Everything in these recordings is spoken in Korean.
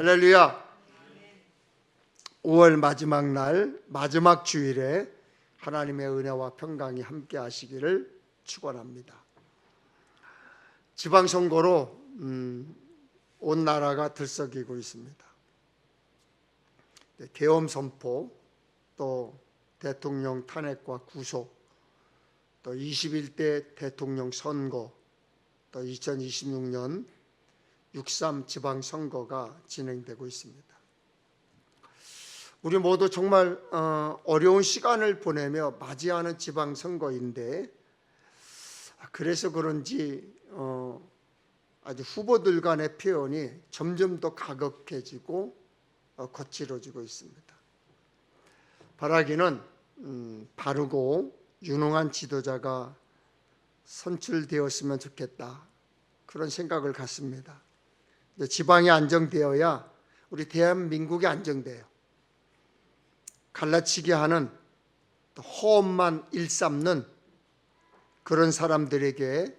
할렐루야. 5월 마지막 날, 마지막 주일에 하나님의 은혜와 평강이 함께 하시기를 축원합니다. 지방선거로 온 나라가 들썩이고 있습니다. 계엄 선포, 또 대통령 탄핵과 구속, 또 21대 대통령 선거, 또 2026년 6.3 지방선거가 진행되고 있습니다. 우리 모두 정말 어려운 시간을 보내며 맞이하는 지방선거인데, 그래서 그런지 아주 후보들 간의 표현이 점점 더 가격해지고 거칠어지고 있습니다. 바라기는 바르고 유능한 지도자가 선출되었으면 좋겠다, 그런 생각을 갖습니다. 지방이 안정되어야 우리 대한민국이 안정돼요. 갈라치기 하는, 허업만 일삼는 그런 사람들에게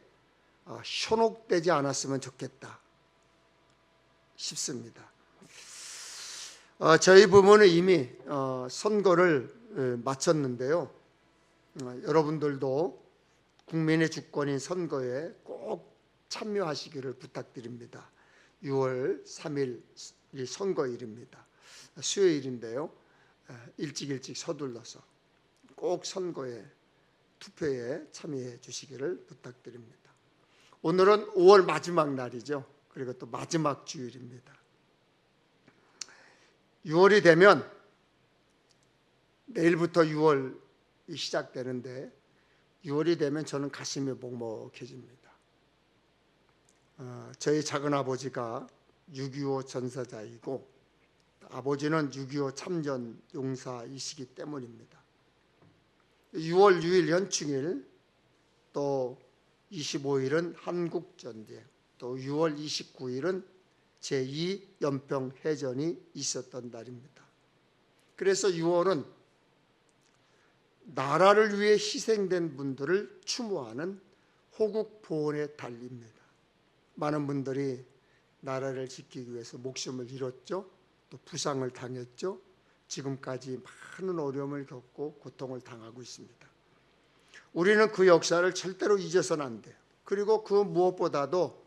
현혹되지 않았으면 좋겠다 싶습니다. 저희 부모는 이미 선거를 마쳤는데요. 여러분들도 국민의 주권인 선거에 꼭 참여하시기를 부탁드립니다. 6월 3일이 선거일입니다. 수요일인데요. 일찍 서둘러서 꼭 선거에, 투표에 참여해 주시기를 부탁드립니다. 오늘은 5월 마지막 날이죠. 그리고 또 마지막 주일입니다. 6월이 되면, 내일부터 6월이 시작되는데 6월이 되면 저는 가슴이 먹먹해집니다. 저희 작은아버지가 6.25 전사자이고 아버지는 6.25 참전 용사이시기 때문입니다. 6월 6일 현충일, 또 25일은 한국전쟁, 또 6월 29일은 제2연평해전이 있었던 날입니다. 그래서 6월은 나라를 위해 희생된 분들을 추모하는 호국 보훈의 달입니다. 많은 분들이 나라를 지키기 위해서 목숨을 잃었죠. 또 부상을 당했죠. 지금까지 많은 어려움을 겪고 고통을 당하고 있습니다. 우리는 그 역사를 절대로 잊어서는 안 돼요. 그리고 그 무엇보다도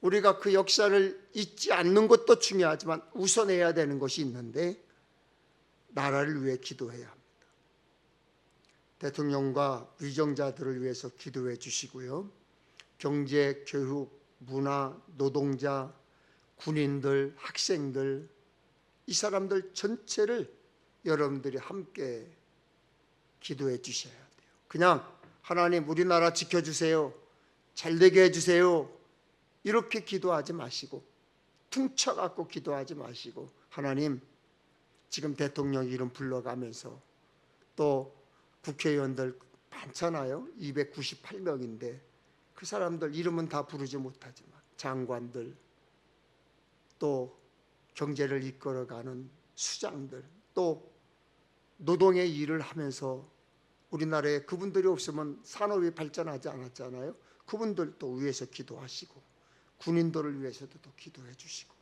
우리가 그 역사를 잊지 않는 것도 중요하지만 우선해야 되는 것이 있는데, 나라를 위해 기도해야 합니다. 대통령과 위정자들을 위해서 기도해 주시고요. 경제, 교육, 문화, 노동자, 군인들, 학생들, 이 사람들 전체를 여러분들이 함께 기도해 주셔야 돼요. 그냥 하나님 우리나라 지켜주세요, 잘되게 해주세요, 이렇게 기도하지 마시고, 퉁쳐갖고 기도하지 마시고, 하나님 지금 대통령 이름 불러가면서, 또 국회의원들 많잖아요. 298명인데 그 사람들 이름은 다 부르지 못하지만, 장관들, 또 경제를 이끌어가는 수장들, 또 노동의 일을 하면서 우리나라에 그분들이 없으면 산업이 발전하지 않았잖아요. 그분들도 위해서 기도하시고, 군인들을 위해서도 또 기도해 주시고,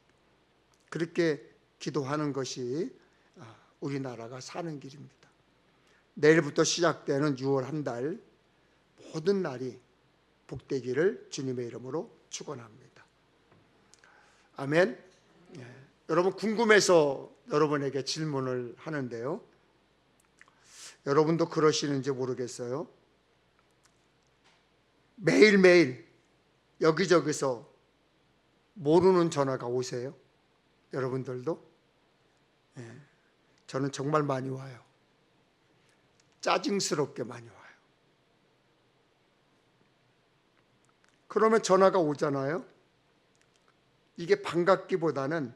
그렇게 기도하는 것이 우리나라가 사는 길입니다. 내일부터 시작되는 6월 한 달, 모든 날이 복되기를 주님의 이름으로 축원합니다. 아멘. 여러분, 궁금해서 여러분에게 질문을 하는데요. 여러분도 그러시는지 모르겠어요. 매일매일 여기저기서 모르는 전화가 오세요? 여러분들도? 저는 정말 많이 와요. 짜증스럽게 많이 와요. 그러면 전화가 오잖아요. 이게 반갑기보다는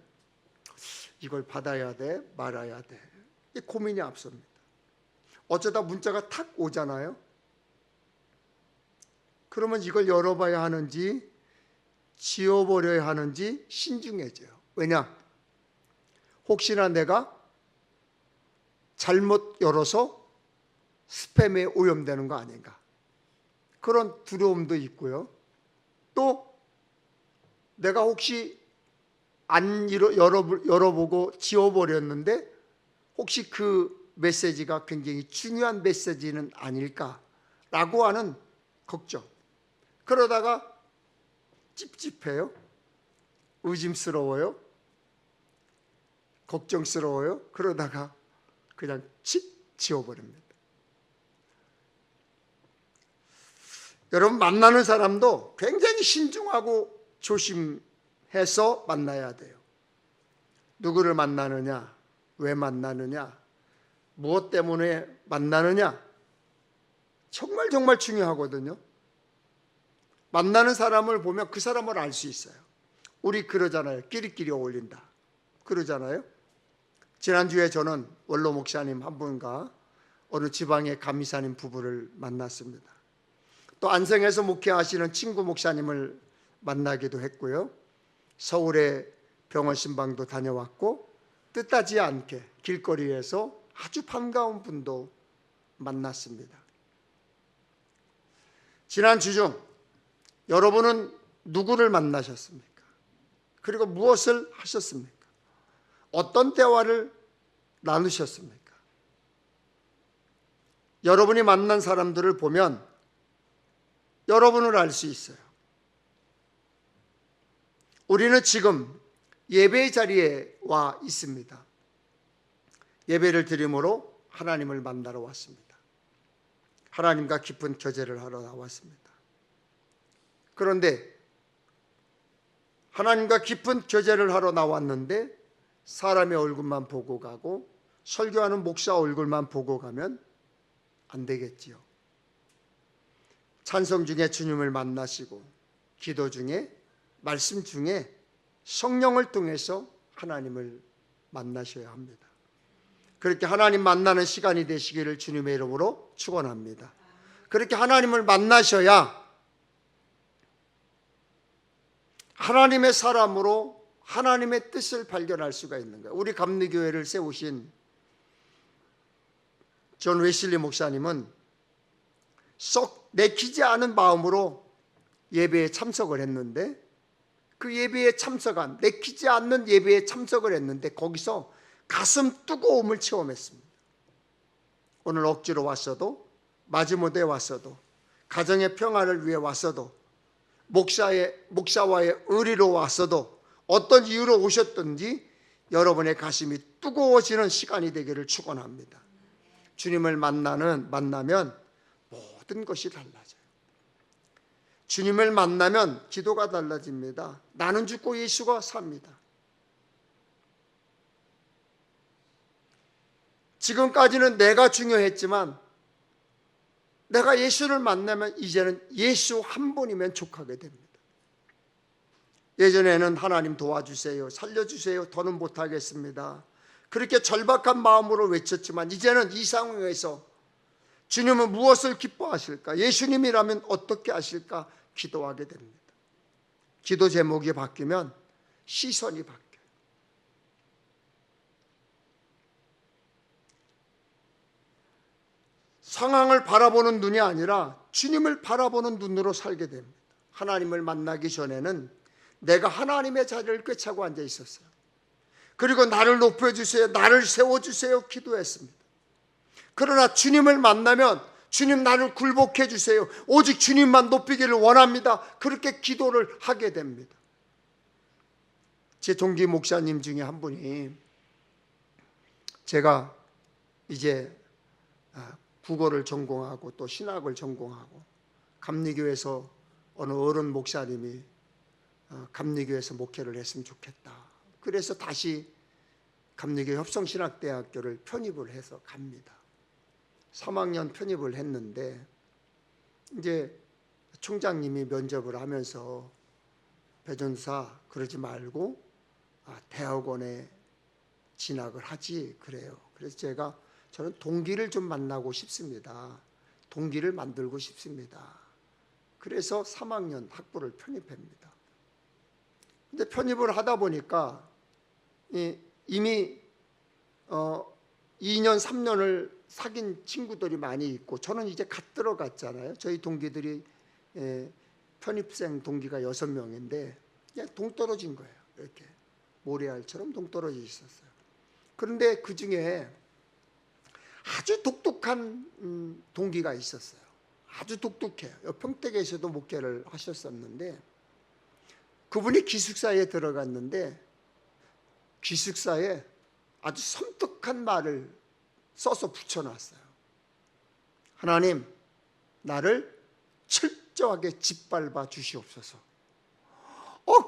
이걸 받아야 돼, 말아야 돼, 이 고민이 앞섭니다. 어쩌다 문자가 탁 오잖아요. 그러면 이걸 열어봐야 하는지 지워버려야 하는지 신중해져요. 왜냐? 혹시나 내가 잘못 열어서 스팸에 오염되는 거 아닌가, 그런 두려움도 있고요. 또 내가 혹시 안 열어보고 지워버렸는데 혹시 그 메시지가 굉장히 중요한 메시지는 아닐까라고 하는 걱정. 그러다가 찝찝해요. 의심스러워요. 걱정스러워요. 그러다가 그냥 칙 지워버립니다. 여러분, 만나는 사람도 굉장히 신중하고 조심해서 만나야 돼요. 누구를 만나느냐, 왜 만나느냐, 무엇 때문에 만나느냐, 정말 정말 중요하거든요. 만나는 사람을 보면 그 사람을 알 수 있어요. 우리 그러잖아요. 끼리끼리 어울린다 그러잖아요. 지난주에 저는 원로 목사님 한 분과 어느 지방의 감리사님 부부를 만났습니다. 또 안성에서 목회하시는 친구 목사님을 만나기도 했고요. 서울의 병원 신방도 다녀왔고, 뜻하지 않게 길거리에서 아주 반가운 분도 만났습니다. 지난 주 중 여러분은 누구를 만나셨습니까? 그리고 무엇을 하셨습니까? 어떤 대화를 나누셨습니까? 여러분이 만난 사람들을 보면 여러분을 알 수 있어요. 우리는 지금 예배의 자리에 와 있습니다. 예배를 드림으로 하나님을 만나러 왔습니다. 하나님과 깊은 교제를 하러 나왔습니다. 그런데 하나님과 깊은 교제를 하러 나왔는데 사람의 얼굴만 보고 가고 설교하는 목사 얼굴만 보고 가면 안 되겠지요. 찬송 중에 주님을 만나시고 기도 중에 말씀 중에 성령을 통해서 하나님을 만나셔야 합니다. 그렇게 하나님 만나는 시간이 되시기를 주님의 이름으로 축원합니다. 그렇게 하나님을 만나셔야 하나님의 사람으로 하나님의 뜻을 발견할 수가 있는 거예요. 우리 감리교회를 세우신 존 웨슬리 목사님은 썩 내키지 않은 마음으로 예배에 참석을 했는데, 그 예배에 참석한, 내키지 않는 예배에 참석을 했는데 거기서 가슴 뜨거움을 체험했습니다. 오늘 억지로 왔어도, 마지못에 왔어도, 가정의 평화를 위해 왔어도, 목사와의 의리로 왔어도, 어떤 이유로 오셨든지 여러분의 가슴이 뜨거워지는 시간이 되기를 축원합니다. 주님을 만나면 모든 것이 달라져요. 주님을 만나면 기도가 달라집니다. 나는 죽고 예수가 삽니다. 지금까지는 내가 중요했지만 내가 예수를 만나면 이제는 예수 한 분이면 족하게 됩니다. 예전에는 하나님 도와주세요, 살려주세요, 더는 못하겠습니다, 그렇게 절박한 마음으로 외쳤지만 이제는 이 상황에서 주님은 무엇을 기뻐하실까, 예수님이라면 어떻게 하실까 기도하게 됩니다. 기도 제목이 바뀌면 시선이 바뀌어요. 상황을 바라보는 눈이 아니라 주님을 바라보는 눈으로 살게 됩니다. 하나님을 만나기 전에는 내가 하나님의 자리를 꿰차고 앉아 있었어요. 그리고 나를 높여주세요, 나를 세워주세요 기도했습니다. 그러나 주님을 만나면 주님 나를 굴복해 주세요, 오직 주님만 높이기를 원합니다, 그렇게 기도를 하게 됩니다. 제 동기 목사님 중에 한 분이, 제가 이제 국어를 전공하고 또 신학을 전공하고 감리교에서 어느 어른 목사님이 감리교에서 목회를 했으면 좋겠다, 그래서 다시 감리교 협성신학대학교를 편입을 해서 갑니다. 3학년 편입을 했는데 이제 총장님이 면접을 하면서 배전사 그러지 말고 대학원에 진학을 하지 그래요. 그래서 저는 동기를 좀 만나고 싶습니다. 동기를 만들고 싶습니다. 그래서 3학년 학부를 편입합니다. 근데 편입을 하다 보니까 이미 2년 3년을 사귄 친구들이 많이 있고 저는 이제 갓 들어갔잖아요. 저희 동기들이 편입생 동기가 6명인데 그냥 동떨어진 거예요. 이렇게 모래알처럼 동떨어져 있었어요. 그런데 그 중에 아주 독특한 동기가 있었어요. 아주 독특해요. 평택에서도 목회를 하셨었는데 그분이 기숙사에 들어갔는데 기숙사에 아주 섬뜩한 말을 써서 붙여놨어요. 하나님, 나를 철저하게 짓밟아 주시옵소서.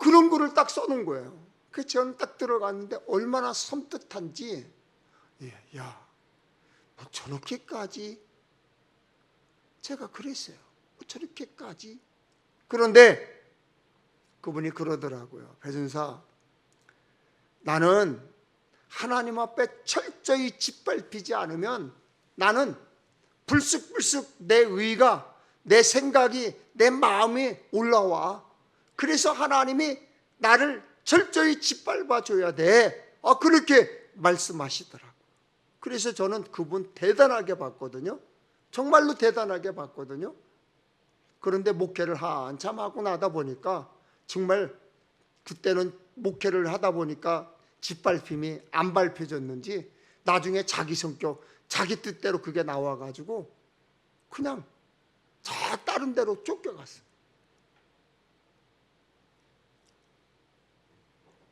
그런 거를 딱 써놓은 거예요. 그래서 저는 딱 들어갔는데 얼마나 섬뜩한지, 야, 뭐 저렇게까지, 제가 그랬어요. 뭐 저렇게까지. 그런데 그분이 그러더라고요. 배준사, 나는 하나님 앞에 철저히 짓밟히지 않으면 나는 불쑥불쑥 내 의가, 내 생각이, 내 마음이 올라와. 그래서 하나님이 나를 철저히 짓밟아 줘야 돼. 그렇게 말씀하시더라고요. 그래서 저는 그분 대단하게 봤거든요. 정말로 대단하게 봤거든요. 그런데 목회를 한참 하고 나다 보니까 정말 그때는 목회를 하다 보니까 짓밟힘이 안 밟혀졌는지 나중에 자기 성격, 자기 뜻대로 그게 나와가지고 그냥 저 다른 데로 쫓겨갔어요.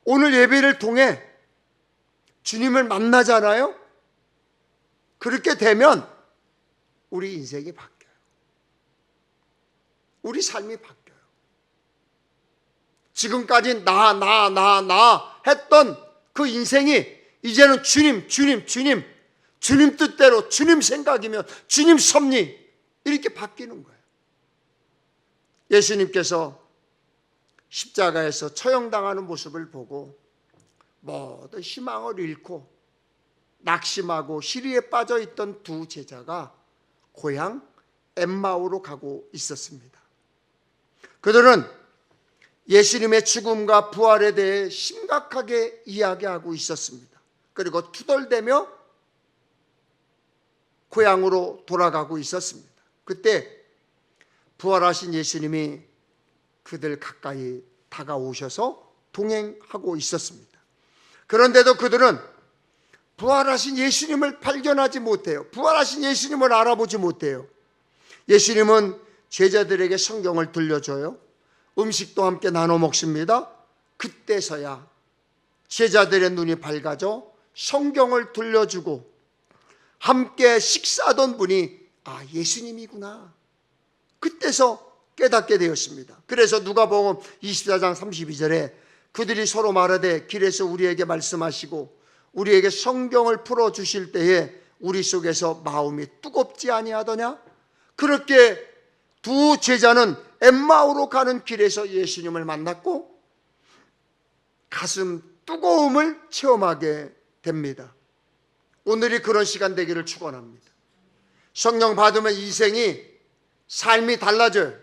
오늘 예배를 통해 주님을 만나잖아요. 그렇게 되면 우리 인생이 바뀌어요. 우리 삶이 바뀌어요. 지금까지 나 했던 그 인생이 이제는 주님 뜻대로, 주님 생각이면 주님 섭리, 이렇게 바뀌는 거예요. 예수님께서 십자가에서 처형당하는 모습을 보고 모든 희망을 잃고 낙심하고 시리에 빠져 있던 두 제자가 고향 엠마오로 가고 있었습니다. 그들은 예수님의 죽음과 부활에 대해 심각하게 이야기하고 있었습니다. 그리고 투덜대며 고향으로 돌아가고 있었습니다. 그때 부활하신 예수님이 그들 가까이 다가오셔서 동행하고 있었습니다. 그런데도 그들은 부활하신 예수님을 발견하지 못해요. 부활하신 예수님을 알아보지 못해요. 예수님은 제자들에게 성경을 들려줘요. 음식도 함께 나눠 먹습니다. 그때서야 제자들의 눈이 밝아져 성경을 들려주고 함께 식사하던 분이 예수님이구나. 그때서 깨닫게 되었습니다. 그래서 누가복음 24장 32절에 그들이 서로 말하되 길에서 우리에게 말씀하시고 우리에게 성경을 풀어주실 때에 우리 속에서 마음이 뜨겁지 아니하더냐? 그렇게 두 제자는 엠마오로 가는 길에서 예수님을 만났고 가슴 뜨거움을 체험하게 됩니다. 오늘이 그런 시간 되기를 축원합니다. 성령 받으면 인생이, 삶이 달라져요.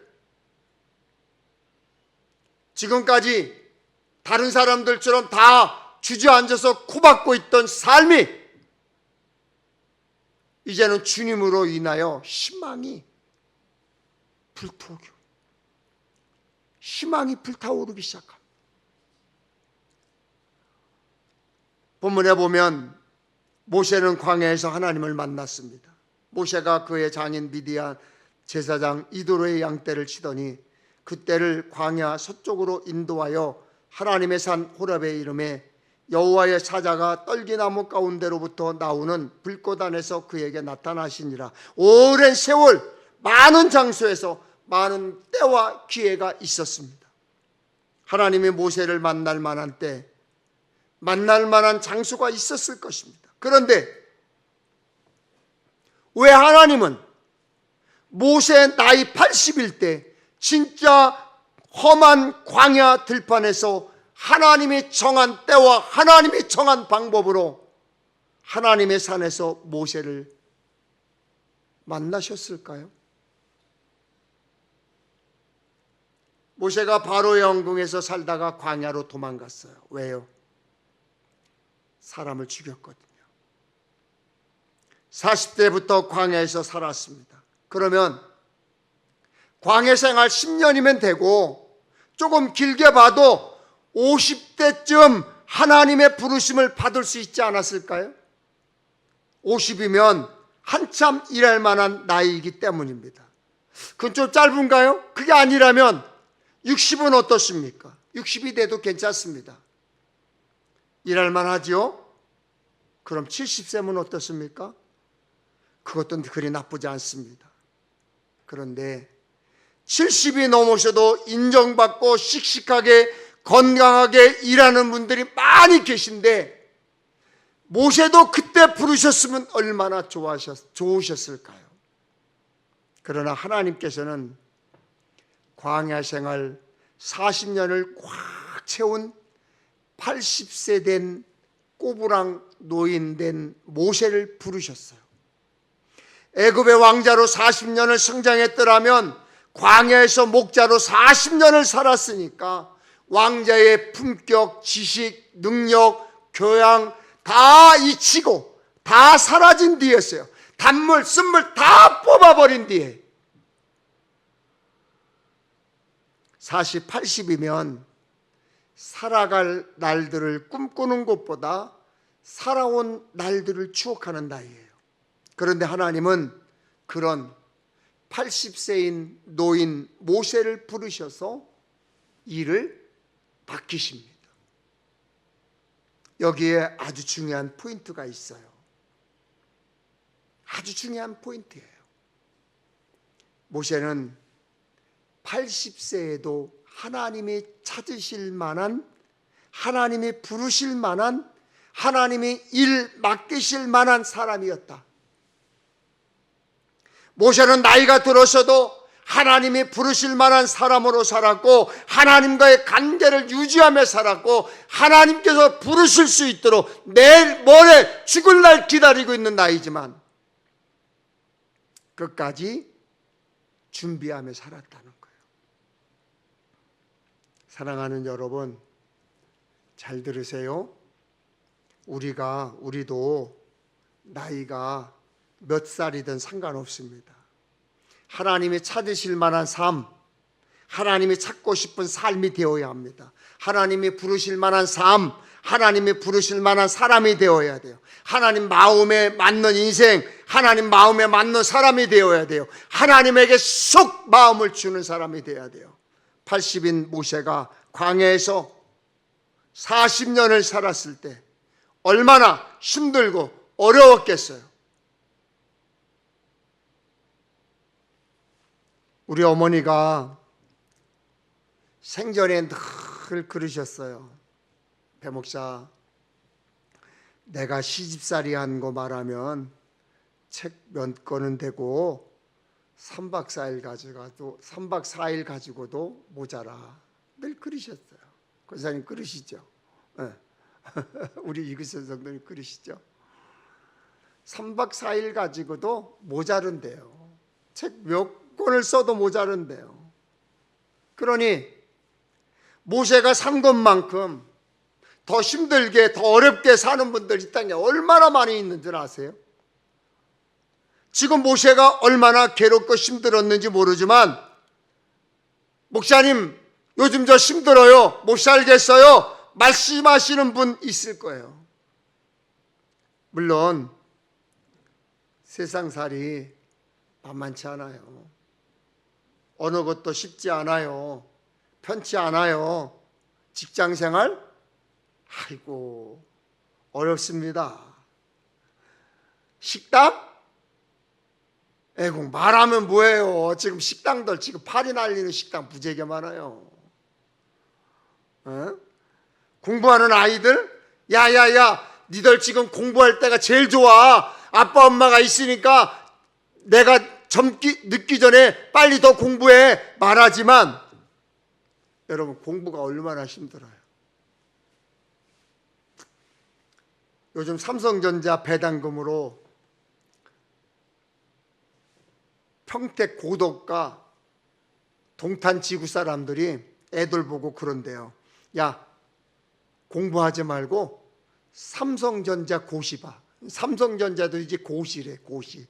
지금까지 다른 사람들처럼 다 주저앉아서 코박고 있던 삶이 이제는 주님으로 인하여 희망이 불타오르기 시작합니다. 본문에 보면 모세는 광야에서 하나님을 만났습니다. 모세가 그의 장인 미디안 제사장 이도로의 양떼를 치더니 그떼를 광야 서쪽으로 인도하여 하나님의 산 호렙에 이르매 여호와의 사자가 떨기나무 가운데로부터 나오는 불꽃 안에서 그에게 나타나시니라. 오랜 세월 많은 장소에서 많은 때와 기회가 있었습니다. 하나님이 모세를 만날 만한 때, 만날 만한 장소가 있었을 것입니다. 그런데 왜 하나님은 모세 나이 80일 때 진짜 험한 광야 들판에서 하나님이 정한 때와 하나님이 정한 방법으로 하나님의 산에서 모세를 만나셨을까요? 모세가 바로의 왕궁에서 살다가 광야로 도망갔어요. 왜요? 사람을 죽였거든요. 40대부터 광야에서 살았습니다. 그러면 광야 생활 10년이면 되고 조금 길게 봐도 50대쯤 하나님의 부르심을 받을 수 있지 않았을까요? 50이면 한참 일할 만한 나이이기 때문입니다. 그건 좀 짧은가요? 그게 아니라면 60은 어떻습니까? 60이 돼도 괜찮습니다. 일할 만하지요? 그럼 70세면 어떻습니까? 그것도 그리 나쁘지 않습니다. 그런데 70이 넘으셔도 인정받고 씩씩하게 건강하게 일하는 분들이 많이 계신데 모세도 그때 부르셨으면 얼마나 좋으셨을까요? 그러나 하나님께서는 광야 생활 40년을 꽉 채운 80세 된 꼬부랑 노인 된 모세를 부르셨어요. 애굽의 왕자로 40년을 성장했더라면 광야에서 목자로 40년을 살았으니까 왕자의 품격, 지식, 능력, 교양 다 잊히고 다 사라진 뒤였어요. 단물, 쓴물 다 뽑아버린 뒤에 40, 80이면 살아갈 날들을 꿈꾸는 것보다 살아온 날들을 추억하는 나이예요. 그런데 하나님은 그런 80세인 노인 모세를 부르셔서 일을 맡기십니다. 여기에 아주 중요한 포인트가 있어요. 아주 중요한 포인트예요. 모세는 80세에도 하나님이 찾으실 만한, 하나님이 부르실 만한, 하나님이 일 맡기실 만한 사람이었다. 모세는 나이가 들어서도 하나님이 부르실 만한 사람으로 살았고 하나님과의 관계를 유지하며 살았고 하나님께서 부르실 수 있도록 내일 모레 죽을 날 기다리고 있는 나이지만 끝까지 준비하며 살았다는 거예요. 사랑하는 여러분, 잘 들으세요. 우리도 나이가 몇 살이든 상관없습니다. 하나님이 찾으실 만한 삶, 하나님이 찾고 싶은 삶이 되어야 합니다. 하나님이 부르실 만한 삶, 하나님이 부르실 만한 사람이 되어야 돼요. 하나님 마음에 맞는 인생, 하나님 마음에 맞는 사람이 되어야 돼요. 하나님에게 속 마음을 주는 사람이 되어야 돼요. 80인 모세가 광야에서 40년을 살았을 때 얼마나 힘들고 어려웠겠어요. 우리 어머니가 생전에 늘 그러셨어요. 배 목사, 내가 시집살이 한 거 말하면 책 몇 권은 되고 3박 4일 가지고도 모자라. 늘 그러셨어요. 권사님 그러시죠? 네. 우리 이그선 성도님 그러시죠? 3박 4일 가지고도 모자른대요. 책 몇 권을 써도 모자른대요. 그러니 모세가 산 것만큼 더 힘들게 더 어렵게 사는 분들 이 땅에 얼마나 많이 있는 줄 아세요? 지금 모세가 얼마나 괴롭고 힘들었는지 모르지만 목사님 요즘 저 힘들어요, 못 살겠어요 말씀하시는 분 있을 거예요. 물론 세상살이 만만치 않아요. 어느 것도 쉽지 않아요. 편치 않아요. 직장생활? 아이고 어렵습니다. 식당? 에고 말하면 뭐예요. 지금 식당들 지금 팔이 날리는 식당 무지하게 많아요. 공부하는 아이들? 야야야 니들 지금 공부할 때가 제일 좋아. 아빠 엄마가 있으니까 내가 늦기 전에 빨리 더 공부해 말하지만 여러분 공부가 얼마나 힘들어요. 요즘 삼성전자 배당금으로 평택 고덕가 동탄 지구 사람들이 애들 보고 그런대요. 야 공부하지 말고 삼성전자 고시 봐. 삼성전자도 이제 고시래. 고시.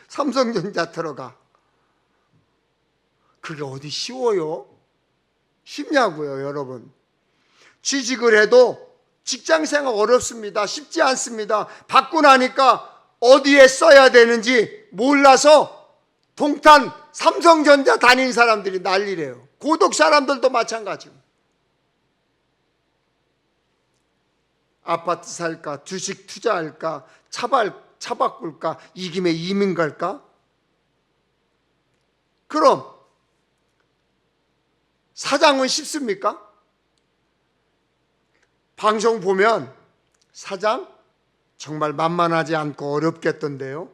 삼성전자 들어가. 그게 어디 쉬워요? 쉽냐고요 여러분. 취직을 해도 직장생활 어렵습니다. 쉽지 않습니다. 받고 나니까 어디에 써야 되는지 몰라서 동탄 삼성전자 다니는 사람들이 난리래요. 고독 사람들도 마찬가지고. 아파트 살까, 주식 투자할까, 차 바꿀까, 이 김에 이민 갈까? 그럼 사장은 쉽습니까? 방송 보면 사장 정말 만만하지 않고 어렵겠던데요.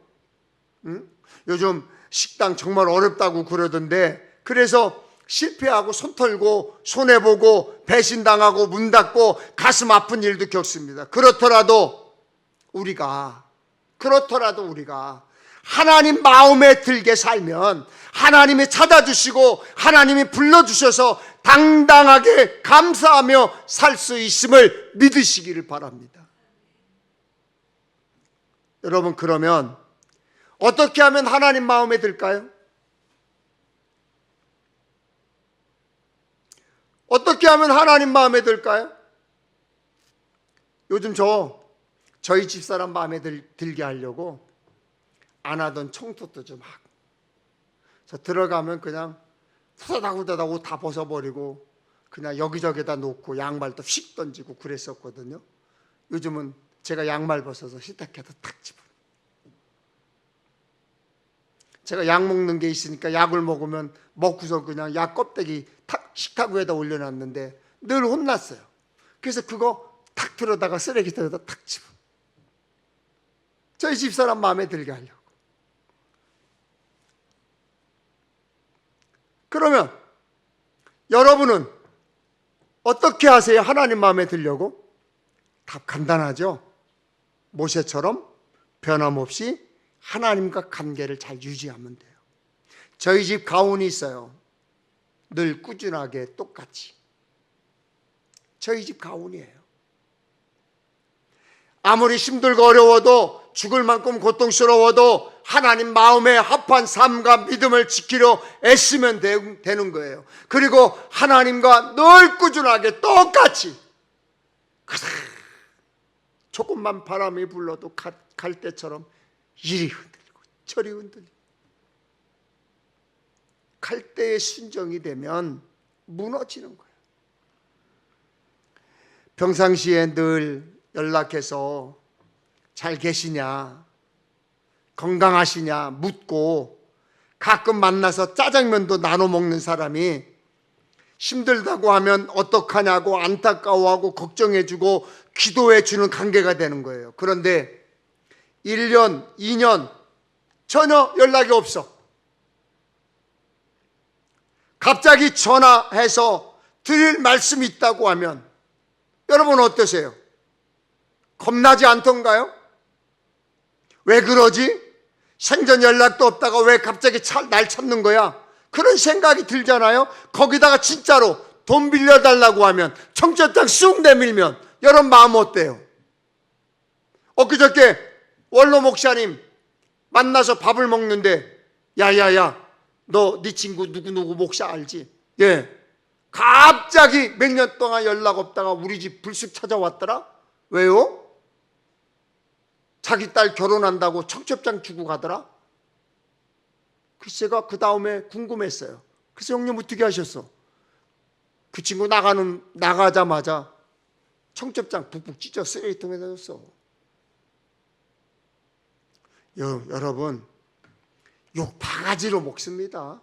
응? 요즘 식당 정말 어렵다고 그러던데, 그래서 실패하고 손 털고 손해보고 배신당하고 문 닫고 가슴 아픈 일도 겪습니다. 그렇더라도 우리가 하나님 마음에 들게 살면 하나님이 찾아주시고 하나님이 불러주셔서 당당하게 감사하며 살 수 있음을 믿으시기를 바랍니다. 여러분, 그러면 어떻게 하면 하나님 마음에 들까요? 어떻게 하면 하나님 마음에 들까요? 요즘 저희 집사람 마음에 들게 하려고 안 하던 청소도 좀 하고, 저 들어가면 그냥 후다닥 옷 다 벗어버리고 그냥 여기저기다 놓고 양말도 휙 던지고 그랬었거든요. 요즘은 제가 양말 벗어서 세탁해도 탁 집어. 제가 약 먹는 게 있으니까 약을 먹으면 먹고서 그냥 약 껍데기 식탁 위에다 올려놨는데 늘 혼났어요. 그래서 그거 탁 들어다가 쓰레기통에다 탁 집어. 저희 집사람 마음에 들게 하려고. 그러면 여러분은 어떻게 하세요? 하나님 마음에 들려고? 답 간단하죠? 모세처럼 변함없이 하나님과 관계를 잘 유지하면 돼요. 저희 집 가훈이 있어요. 늘 꾸준하게 똑같이. 저희 집 가훈이에요. 아무리 힘들고 어려워도, 죽을 만큼 고통스러워도 하나님 마음에 합한 삶과 믿음을 지키려 애쓰면 되는 거예요. 그리고 하나님과 늘 꾸준하게 똑같이, 조금만 바람이 불러도 갈대처럼 이리 흔들리고 저리 흔들리고. 갈대의 순종이 되면 무너지는 거예요. 평상시에 늘 연락해서 잘 계시냐, 건강하시냐 묻고, 가끔 만나서 짜장면도 나눠 먹는 사람이 힘들다고 하면 어떡하냐고 안타까워하고 걱정해주고 기도해주는 관계가 되는 거예요. 그런데 1년, 2년 전혀 연락이 없어. 갑자기 전화해서 드릴 말씀이 있다고 하면 여러분 어떠세요? 겁나지 않던가요? 왜 그러지? 생전 연락도 없다가 왜 갑자기 날 찾는 거야? 그런 생각이 들잖아요. 거기다가 진짜로 돈 빌려달라고 하면, 청첩장 쑥 내밀면 여러분 마음 어때요? 엊그저께 원로 목사님 만나서 밥을 먹는데, 야야야 너 네 친구 누구누구 목사 알지? 예. 갑자기 몇 년 동안 연락 없다가 우리 집 불쑥 찾아왔더라? 왜요? 자기 딸 결혼한다고 청첩장 주고 가더라? 글쎄가 그 다음에 궁금했어요. 그래서 형님 어떻게 하셨어? 그 친구 나가자마자 청첩장 푹푹 찢어 쓰레기통에 넣었어. 여러분, 욕 바가지로 먹습니다.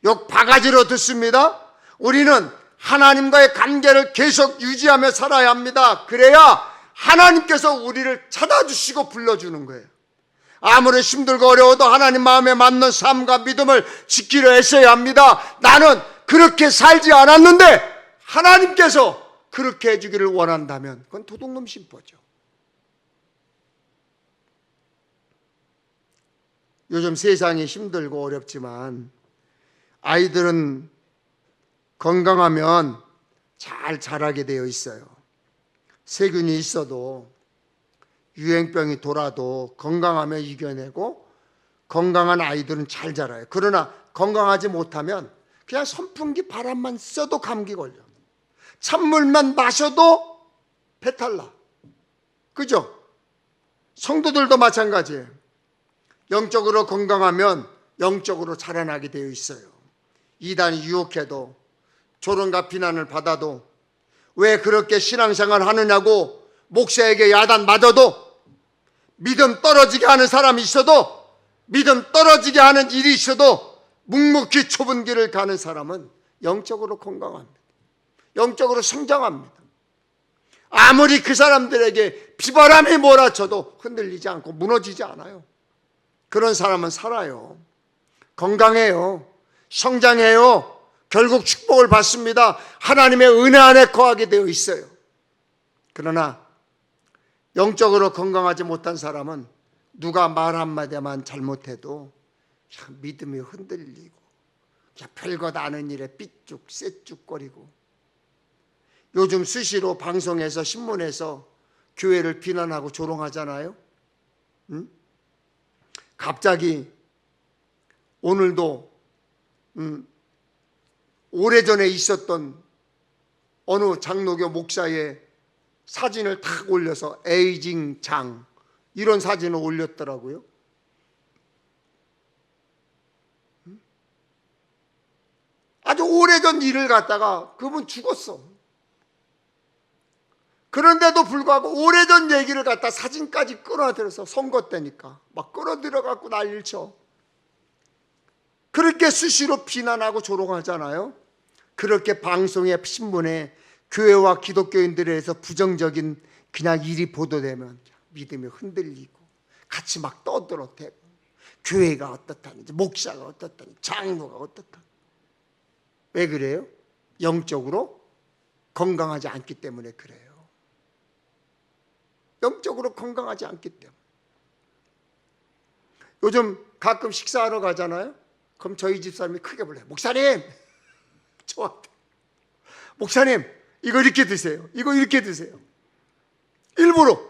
욕 바가지로 듣습니다. 우리는 하나님과의 관계를 계속 유지하며 살아야 합니다. 그래야 하나님께서 우리를 찾아주시고 불러주는 거예요. 아무리 힘들고 어려워도 하나님 마음에 맞는 삶과 믿음을 지키려 애써야 합니다. 나는 그렇게 살지 않았는데 하나님께서 그렇게 해주기를 원한다면 그건 도둑놈 심보죠. 요즘 세상이 힘들고 어렵지만 아이들은 건강하면 잘 자라게 되어 있어요. 세균이 있어도, 유행병이 돌아도 건강하면 이겨내고, 건강한 아이들은 잘 자라요. 그러나 건강하지 못하면 그냥 선풍기 바람만 쐬도 감기 걸려. 찬물만 마셔도 배탈 나. 그죠? 성도들도 마찬가지예요. 영적으로 건강하면 영적으로 자라나게 되어 있어요. 이단이 유혹해도 조롱과 비난을 받아도 왜 그렇게 신앙생활 하느냐고 목사에게 야단 맞아도 믿음 떨어지게 하는 사람이 있어도 믿음 떨어지게 하는 일이 있어도 묵묵히 좁은 길을 가는 사람은 영적으로 건강합니다. 영적으로 성장합니다. 아무리 그 사람들에게 비바람이 몰아쳐도 흔들리지 않고 무너지지 않아요. 그런 사람은 살아요. 건강해요. 성장해요. 결국 축복을 받습니다. 하나님의 은혜 안에 거하게 되어 있어요. 그러나 영적으로 건강하지 못한 사람은 누가 말 한마디만 잘못해도 믿음이 흔들리고 별것 아닌 일에 삐쭉 쎄쭉거리고, 요즘 수시로 방송에서 신문에서 교회를 비난하고 조롱하잖아요. 갑자기 오늘도 오래전에 있었던 어느 장로교 목사의 사진을 탁 올려서 에이징 장 이런 사진을 올렸더라고요. 아주 오래전 일을 갖다가 그분 죽었어. 그런데도 불구하고 오래전 얘기를 갖다 사진까지 끌어들여서 선거 때니까 막 끌어들여갖고 난리를 쳐. 그렇게 수시로 비난하고 조롱하잖아요. 그렇게 방송에 신문에 교회와 기독교인들에 대해서 부정적인 그냥 일이 보도되면 믿음이 흔들리고 같이 막 떠들어대고 교회가 어떻다는지 목사가 어떻다는지 장로가 어떻다는지. 왜 그래요? 영적으로 건강하지 않기 때문에 그래요. 영적으로 건강하지 않기 때문에. 요즘 가끔 식사하러 가잖아요. 그럼 저희 집사람이 크게 불러요. 목사님! 저한테. 목사님, 이거 이렇게 드세요. 이거 이렇게 드세요. 일부러.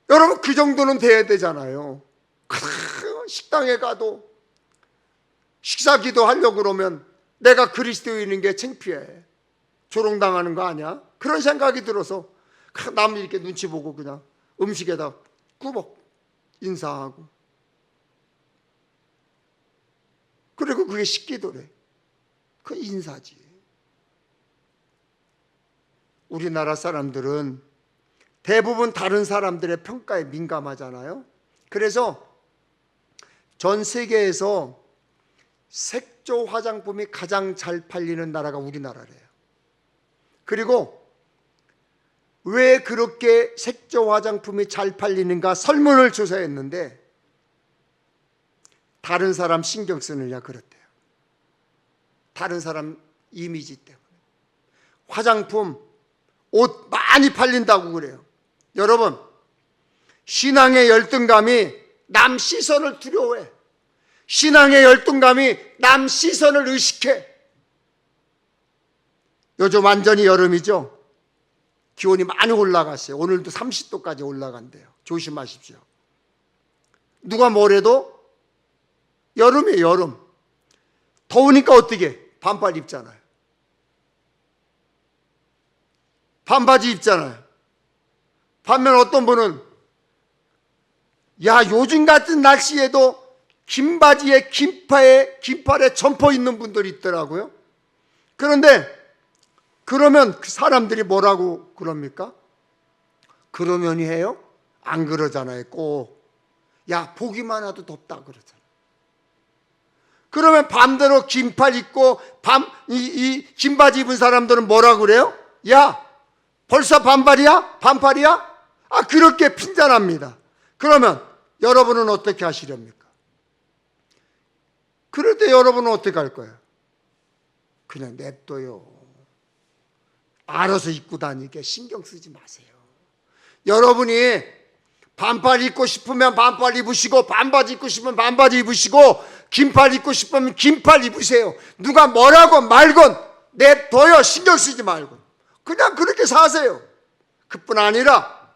여러분, 그 정도는 돼야 되잖아요. 식당에 가도 식사 기도하려고 그러면 내가 그리스도인인 게 창피해. 조롱당하는 거 아니야? 그런 생각이 들어서 남 이렇게 눈치 보고 그냥 음식에다 꾸벅 인사하고, 그리고 그게 식기도래. 그 인사지. 우리나라 사람들은 대부분 다른 사람들의 평가에 민감하잖아요. 그래서 전 세계에서 색조 화장품이 가장 잘 팔리는 나라가 우리나라래요. 그리고 왜 그렇게 색조 화장품이 잘 팔리는가 설문을 조사했는데 다른 사람 신경 쓰느냐 그렇대요. 다른 사람 이미지 때문에. 화장품, 옷 많이 팔린다고 그래요. 여러분, 신앙의 열등감이 남 시선을 두려워해. 신앙의 열등감이 남 시선을 의식해. 요즘 완전히 여름이죠. 기온이 많이 올라갔어요. 오늘도 30도까지 올라간대요. 조심하십시오. 누가 뭐래도 여름이에요. 여름. 더우니까 어떻게? 반팔 입잖아요. 반바지 입잖아요. 반면 어떤 분은 야, 요즘 같은 날씨에도 긴 바지에 긴팔에 점퍼 입는 분들이 있더라고요. 그런데 그러면 그 사람들이 뭐라고 그럽니까? 그러면이 해요? 안 그러잖아요. 꼭. 야, 보기만 해도 덥다 그러잖아요. 그러면 반대로 긴팔 입고 긴 바지 입은 사람들은 뭐라고 그래요? 야, 벌써 반팔이야? 아, 그렇게 핀잔합니다. 그러면 여러분은 어떻게 하시렵니까? 그럴 때 여러분은 어떻게 할 거예요? 그냥 냅둬요. 알아서 입고 다니게 신경 쓰지 마세요. 여러분이 반팔 입고 싶으면 반팔 입으시고, 반바지 입고 싶으면 반바지 입으시고, 긴팔 입고 싶으면 긴팔 입으세요. 누가 뭐라고 말건 냅둬요. 신경 쓰지 말고 그냥 그렇게 사세요. 그뿐 아니라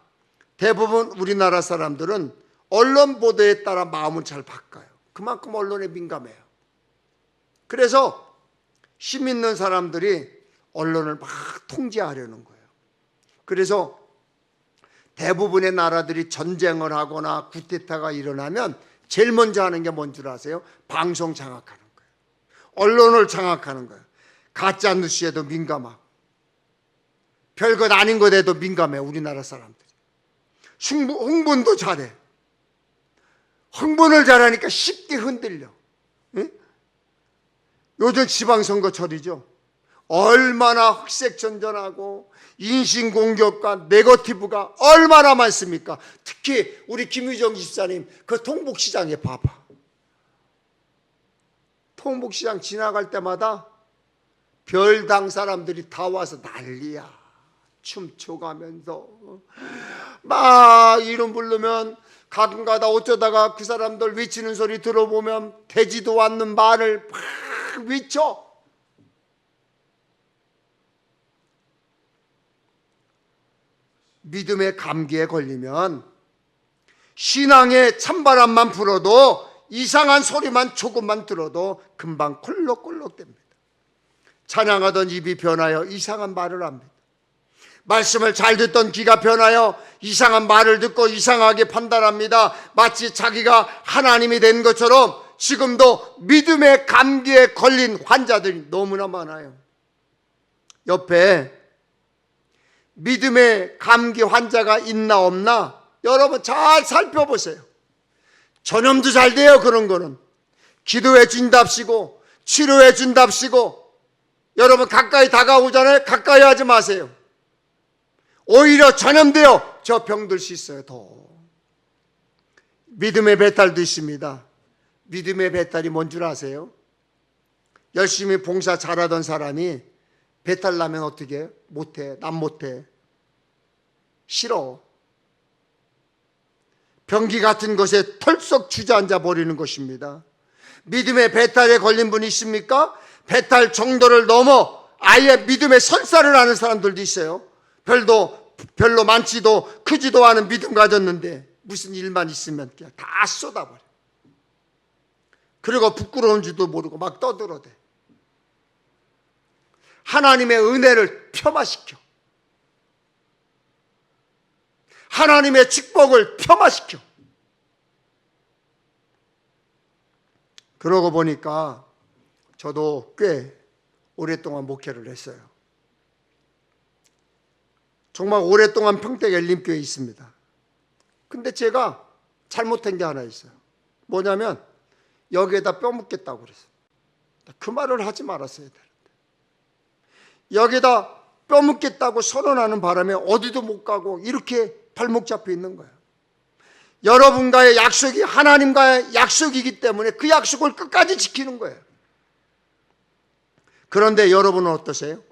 대부분 우리나라 사람들은 언론 보도에 따라 마음을 잘 바꿔요. 그만큼 언론에 민감해요. 그래서 힘 있는 사람들이 언론을 막 통제하려는 거예요. 그래서 대부분의 나라들이 전쟁을 하거나 쿠데타가 일어나면 제일 먼저 하는 게 뭔 줄 아세요? 방송 장악하는 거예요. 언론을 장악하는 거예요. 가짜 뉴스에도 민감하고 별것 아닌 것에도 민감해. 우리나라 사람들이 흥분도 잘해. 흥분을 잘하니까 쉽게 흔들려. 응? 요즘 지방선거철이죠. 얼마나 흑색전전하고 인신공격과 네거티브가 얼마나 많습니까? 특히 우리 김유정 집사님 그 통복시장에 봐봐. 통복시장 지나갈 때마다 별당 사람들이 다 와서 난리야. 춤춰가면서 막 이름 부르면 가끔가다 어쩌다가 그 사람들 외치는 소리 들어보면 되지도 않는 말을 막 외쳐. 믿음의 감기에 걸리면 신앙의 찬바람만 불어도 이상한 소리만 조금만 들어도 금방 콜록콜록 됩니다. 찬양하던 입이 변하여 이상한 말을 합니다. 말씀을 잘 듣던 귀가 변하여 이상한 말을 듣고 이상하게 판단합니다. 마치 자기가 하나님이 된 것처럼 지금도 믿음의 감기에 걸린 환자들이 너무나 많아요. 옆에 믿음의 감기 환자가 있나 없나 여러분 잘 살펴보세요. 전염도 잘 돼요. 그런 거는 기도해 준답시고 치료해 준답시고 여러분 가까이 다가오잖아요. 가까이 하지 마세요. 오히려 전염돼요. 저 병들 수 있어요. 더 믿음의 배탈도 있습니다. 믿음의 배탈이 뭔 줄 아세요? 열심히 봉사 잘하던 사람이 배탈 나면 어떻게 해요? 못해. 난 못해. 싫어. 변기 같은 것에 털썩 주저앉아 버리는 것입니다. 믿음의 배탈에 걸린 분이 있습니까? 배탈 정도를 넘어 아예 믿음의 설사를 하는 사람들도 있어요. 별로 많지도 크지도 않은 믿음 가졌는데 무슨 일만 있으면 그냥 다 쏟아버려. 그리고 부끄러운 줄도 모르고 막 떠들어대. 하나님의 은혜를 폄하시켜. 하나님의 축복을 폄하시켜. 그러고 보니까 저도 꽤 오랫동안 목회를 했어요. 정말 오랫동안 평택 엘림교회에 있습니다. 근데 제가 잘못한 게 하나 있어요. 뭐냐면 여기에다 뼈 묻겠다고 그랬어요. 그 말을 하지 말았어야 되는데. 여기에다 뼈 묻겠다고 선언하는 바람에 어디도 못 가고 이렇게 발목 잡혀 있는 거예요. 여러분과의 약속이 하나님과의 약속이기 때문에 그 약속을 끝까지 지키는 거예요. 그런데 여러분은 어떠세요?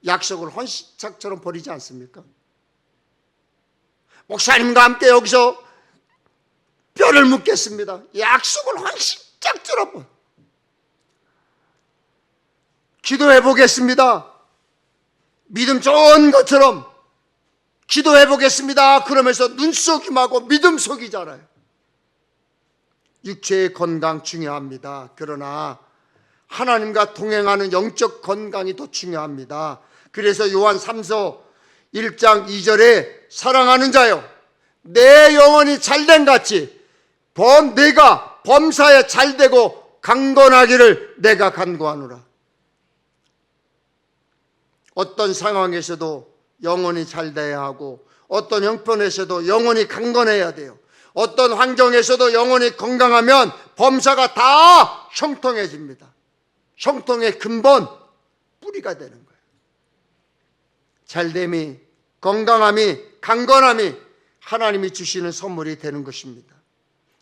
약속을 헌신짝처럼 버리지 않습니까? 목사님과 함께 여기서 뼈를 묻겠습니다. 약속을 헌신짝처럼 기도해 보겠습니다. 믿음 좋은 것처럼 기도해 보겠습니다. 그러면서 눈속임하고 믿음 속이잖아요. 육체의 건강 중요합니다. 그러나 하나님과 동행하는 영적 건강이 더 중요합니다. 그래서 요한 3서 1장 2절에 사랑하는 자여 내 영혼이 잘된 같이 내가 범사에 잘되고 강건하기를 내가 간구하노라. 어떤 상황에서도 영혼이 잘돼야 하고 어떤 형편에서도 영혼이 강건해야 돼요. 어떤 환경에서도 영혼이 건강하면 범사가 다 형통해집니다. 형통의 근본 뿌리가 되는 거예요. 잘됨이, 건강함이, 강건함이 하나님이 주시는 선물이 되는 것입니다.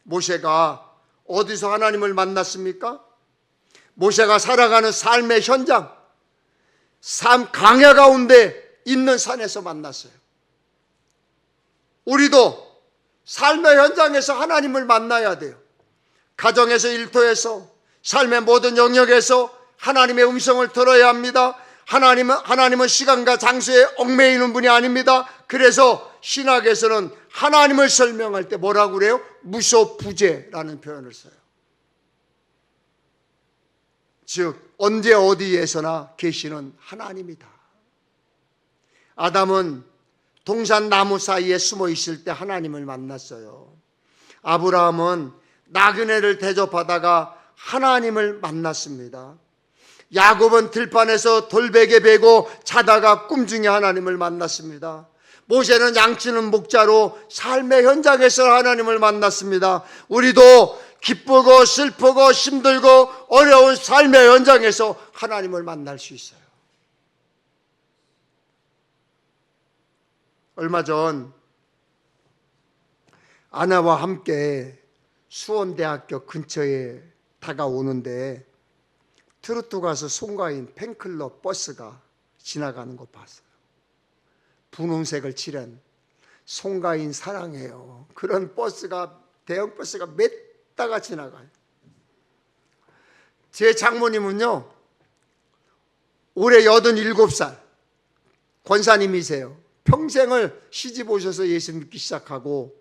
모세가 어디서 하나님을 만났습니까? 모세가 살아가는 삶의 현장, 강야 가운데 있는 산에서 만났어요. 우리도 삶의 현장에서 하나님을 만나야 돼요. 가정에서, 일터에서, 삶의 모든 영역에서 하나님의 음성을 들어야 합니다. 하나님은 시간과 장소에 얽매이는 분이 아닙니다. 그래서 신학에서는 하나님을 설명할 때 뭐라고 그래요? 무소부재라는 표현을 써요. 즉 언제 어디에서나 계시는 하나님이다. 아담은 동산 나무 사이에 숨어 있을 때 하나님을 만났어요. 아브라함은 나그네를 대접하다가 하나님을 만났습니다. 야곱은 들판에서 돌베개 베고 자다가 꿈 중에 하나님을 만났습니다. 모세는 양치는 목자로 삶의 현장에서 하나님을 만났습니다. 우리도 기쁘고 슬프고 힘들고 어려운 삶의 현장에서 하나님을 만날 수 있어요. 얼마 전 아내와 함께 수원대학교 근처에 다가오는데 트로트 가수 송가인 팬클럽 버스가 지나가는 거 봤어요. 분홍색을 칠한 송가인 사랑해요. 그런 버스가, 대형 버스가 몇 다가 지나가요. 제 장모님은요, 올해 87살 권사님이세요. 평생을 시집 오셔서 예수 믿기 시작하고,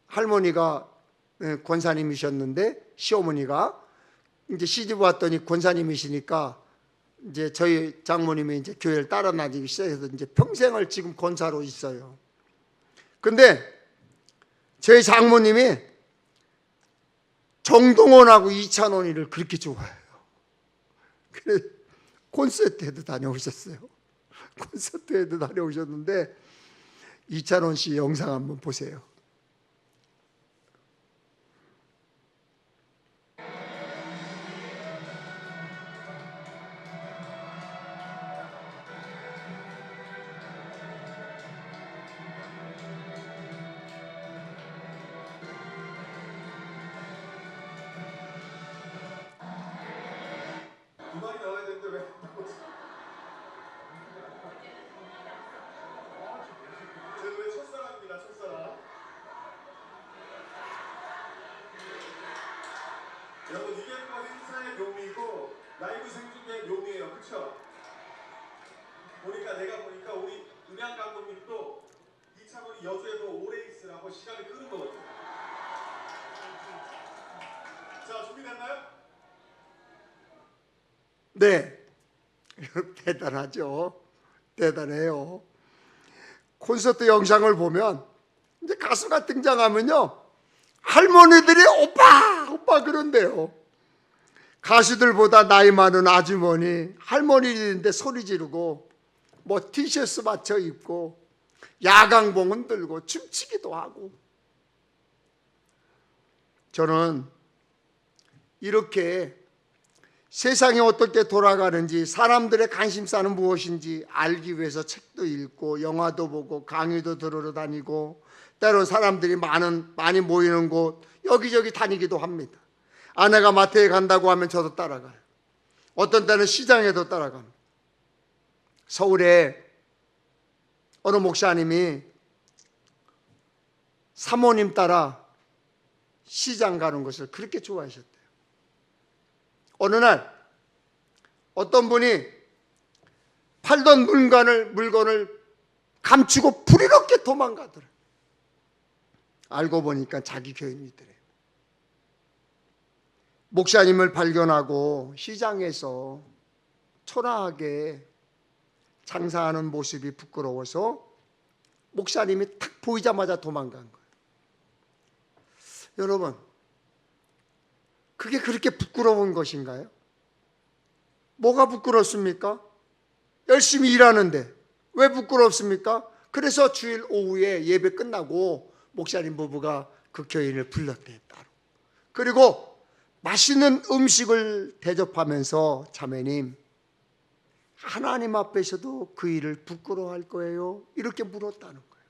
할머니가 권사님이셨는데 시어머니가 이제 시집 왔더니 권사님이시니까 이제 저희 장모님이 이제 교회를 따라 다니기 시작해서 이제 평생을 지금 권사로 있어요. 근데 저희 장모님이 정동원하고 이찬원이를 그렇게 좋아해요. 그래 콘서트에도 다녀오셨어요. 콘서트에도 다녀오셨는데 이찬원 씨 영상 한번 보세요. 음악이 나와야 되는데 왜? 제 노래 첫사랑입니다. 첫사랑. 여러분 이게 바로 행사의 묘미고 라이브 생중계의 묘미예요. 그렇죠? 내가 보니까 우리 음향 감독님도 이창훈이 여주에도 오래 있으라고 시간을 끄는 거거든요. 자, 준비됐나요? 네, 대단하죠. 대단해요. 콘서트 영상을 보면 이제 가수가 등장하면요, 할머니들이 오빠 오빠 그런데요. 가수들보다 나이 많은 아주머니, 할머니인데 소리 지르고 뭐 티셔츠 맞춰 입고 야광봉은 들고 춤추기도 하고. 저는 이렇게 세상이 어떻게 돌아가는지, 사람들의 관심사는 무엇인지 알기 위해서 책도 읽고 영화도 보고 강의도 들으러 다니고, 때론 사람들이 많이 모이는 곳 여기저기 다니기도 합니다. 아내가 마트에 간다고 하면 저도 따라가요. 어떤 때는 시장에도 따라갑니다. 서울에 어느 목사님이 사모님 따라 시장 가는 것을 그렇게 좋아하셨대요. 어느 날 어떤 분이 팔던 물건을 감추고 불이롭게 도망가더래요. 알고 보니까 자기 교인이더래요. 목사님을 발견하고 시장에서 초라하게 장사하는 모습이 부끄러워서 목사님이 탁 보이자마자 도망간 거예요. 여러분, 그게 그렇게 부끄러운 것인가요? 뭐가 부끄럽습니까? 열심히 일하는데 왜 부끄럽습니까? 그래서 주일 오후에 예배 끝나고 목사님 부부가 그 교인을 불렀대요, 따로. 그리고 맛있는 음식을 대접하면서, 자매님, 하나님 앞에서도 그 일을 부끄러워할 거예요? 이렇게 물었다는 거예요.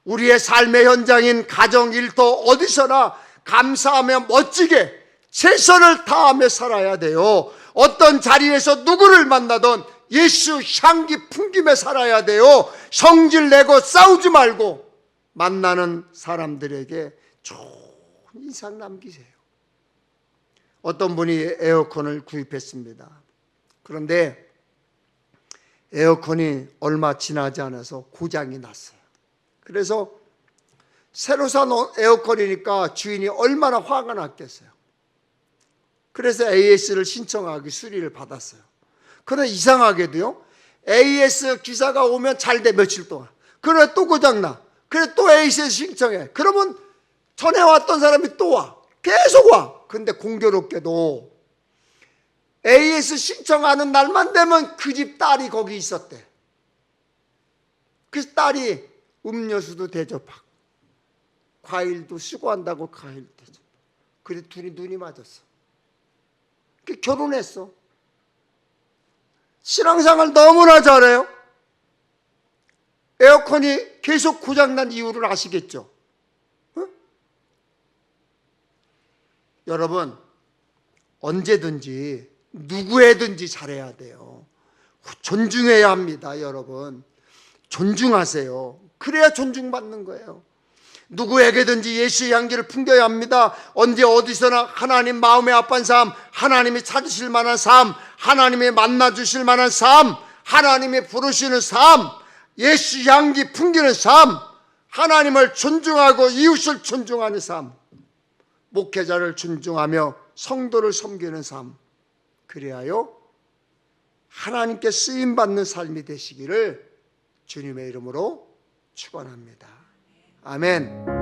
우리의 삶의 현장인 가정, 일터 어디서나 감사하며 멋지게 최선을 다하며 살아야 돼요. 어떤 자리에서 누구를 만나든 예수 향기 풍기며 살아야 돼요. 성질 내고 싸우지 말고 만나는 사람들에게 좋은 인상 남기세요. 어떤 분이 에어컨을 구입했습니다. 그런데 에어컨이 얼마 지나지 않아서 고장이 났어요. 그래서 새로 산 에어컨이니까 주인이 얼마나 화가 났겠어요. 그래서 AS를 신청하기 수리를 받았어요. 그러나 이상하게도요, AS 기사가 오면 잘 돼, 며칠 동안. 그래 또 고장나. 그래 또 AS 신청해. 그러면 전에 왔던 사람이 또 와. 계속 와. 근데 공교롭게도 AS 신청하는 날만 되면 그 집 딸이 거기 있었대. 그 딸이 음료수도 대접하고 과일도 수고한다고 과일도 대접. 그래 둘이 눈이 맞았어. 결혼했어. 신앙생활 너무나 잘해요. 에어컨이 계속 고장난 이유를 아시겠죠? 어? 여러분, 언제든지 누구에든지 잘해야 돼요. 존중해야 합니다. 여러분, 존중하세요. 그래야 존중받는 거예요. 누구에게든지 예수의 향기를 풍겨야 합니다. 언제 어디서나 하나님 마음에 아픈 삶, 하나님이 찾으실 만한 삶, 하나님이 만나주실 만한 삶, 하나님이 부르시는 삶, 예수 향기 풍기는 삶, 하나님을 존중하고 이웃을 존중하는 삶, 목회자를 존중하며 성도를 섬기는 삶, 그리하여 하나님께 쓰임받는 삶이 되시기를 주님의 이름으로 축원합니다. 아멘.